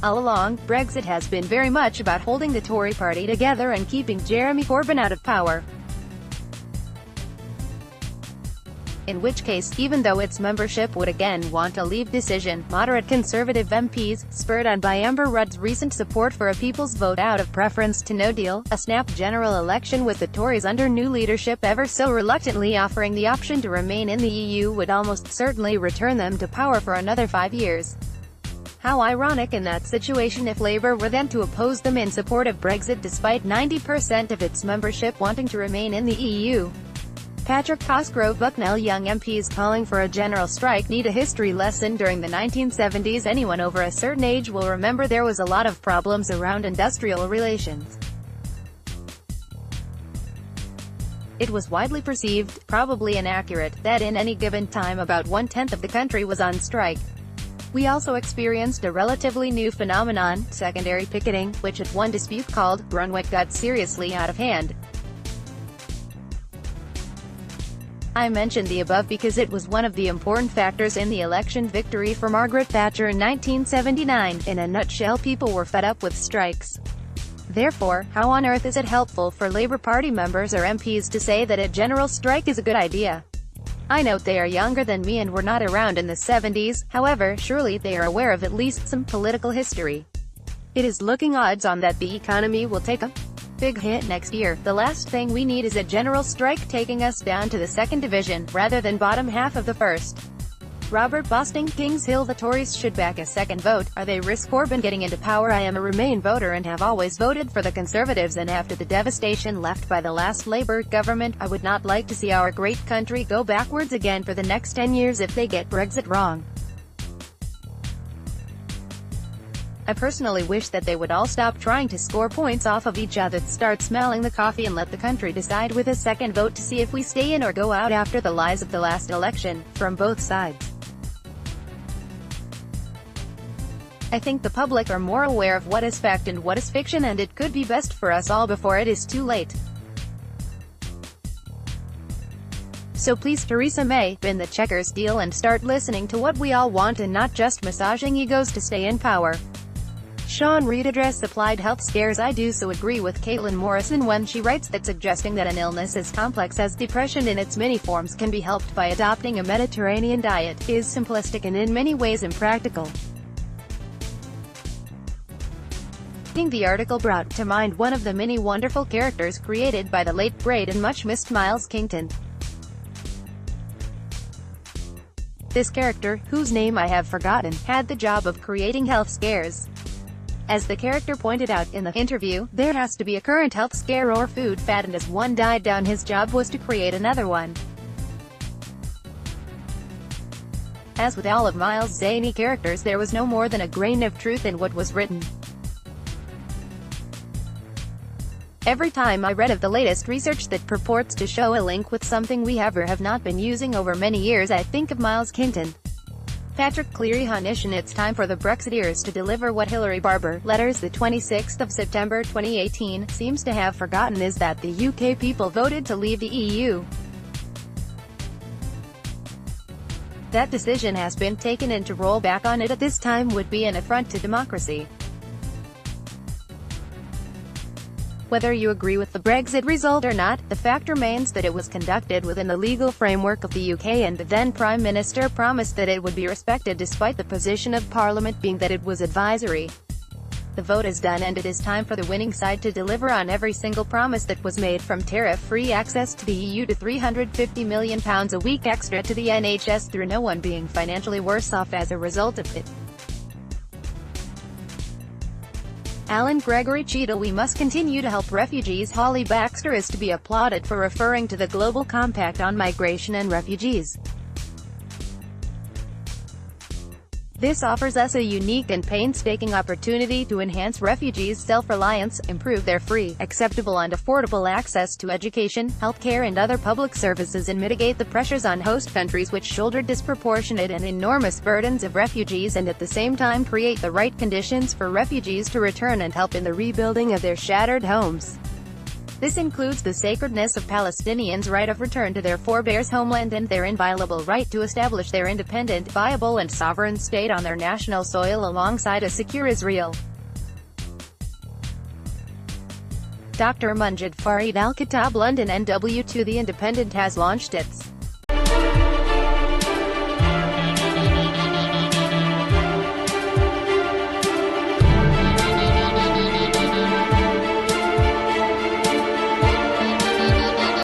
All along, Brexit has been very much about holding the Tory party together and keeping Jeremy Corbyn out of power. In which case, even though its membership would again want a leave decision, moderate Conservative MPs, spurred on by Amber Rudd's recent support for a people's vote out of preference to no deal, a snap general election with the Tories under new leadership ever so reluctantly offering the option to remain in the EU would almost certainly return them to power for another 5 years. How ironic in that situation if Labour were then to oppose them in support of Brexit despite 90% of its membership wanting to remain in the EU. Patrick Cosgrove Bucknell Young MPs calling for a general strike need a history lesson. During the 1970s, anyone over a certain age will remember there was a lot of problems around industrial relations. It was widely perceived, probably inaccurate, that in any given time about 1/10 of the country was on strike. We also experienced a relatively new phenomenon, secondary picketing, which at one dispute called Brunwick got seriously out of hand. I mentioned the above because it was one of the important factors in the election victory for Margaret Thatcher in 1979. In a nutshell, people were fed up with strikes. Therefore, how on earth is it helpful for Labour Party members or MPs to say that a general strike is a good idea? I note they are younger than me and were not around in the 70s, however, surely they are aware of at least some political history. It is looking odds on that the economy will take a big hit next year. The last thing we need is a general strike taking us down to the second division, rather than bottom half of the first. Robert Bosting, Kings Hill. The Tories should back a second vote. Are they risk Corbyn getting into power? I am a Remain voter and have always voted for the Conservatives, and after the devastation left by the last Labour government, I would not like to see our great country go backwards again for the next 10 years if they get Brexit wrong. I personally wish that they would all stop trying to score points off of each other, start smelling the coffee and let the country decide with a second vote to see if we stay in or go out after the lies of the last election, from both sides. I think the public are more aware of what is fact and what is fiction, and it could be best for us all before it is too late. So please, Theresa May, bin the Chequers deal and start listening to what we all want and not just massaging egos to stay in power. Sean Reid addressed applied health scares. I do so agree with Caitlin Morrison when she writes that suggesting that an illness as complex as depression in its many forms can be helped by adopting a Mediterranean diet is simplistic and in many ways impractical. The article brought to mind one of the many wonderful characters created by the late great and much missed Miles Kington. This character, whose name I have forgotten, had the job of creating health scares. As the character pointed out in the interview, there has to be a current health scare or food fad, and as one died down, his job was to create another one. As with all of Miles' zany characters, there was no more than a grain of truth in what was written. Every time I read of the latest research that purports to show a link with something we have or have not been using over many years, I think of Miles Kington. Patrick Cleary-Hunish. It's time for the Brexiteers to deliver what Hilary Barber, letters the 26th of September 2018, seems to have forgotten is that the UK people voted to leave the EU. That decision has been taken, and to roll back on it at this time would be an affront to democracy. Whether you agree with the Brexit result or not, the fact remains that it was conducted within the legal framework of the UK, and the then Prime Minister promised that it would be respected despite the position of Parliament being that it was advisory. The vote is done, and it is time for the winning side to deliver on every single promise that was made, from tariff-free access to the EU to £350 million a week extra to the NHS, through no one being financially worse off as a result of it. Alan Gregory Cheadle. We must continue to help refugees. Holly Baxter is to be applauded for referring to the Global Compact on Migration and Refugees. This offers us a unique and painstaking opportunity to enhance refugees' self-reliance, improve their free, acceptable and affordable access to education, healthcare and other public services, and mitigate the pressures on host countries which shoulder disproportionate and enormous burdens of refugees, and at the same time create the right conditions for refugees to return and help in the rebuilding of their shattered homes. This includes the sacredness of Palestinians' right of return to their forebears' homeland and their inviolable right to establish their independent, viable and sovereign state on their national soil alongside a secure Israel. Dr. Munjid Farid Al-Khattab, London, NW2. The Independent has launched its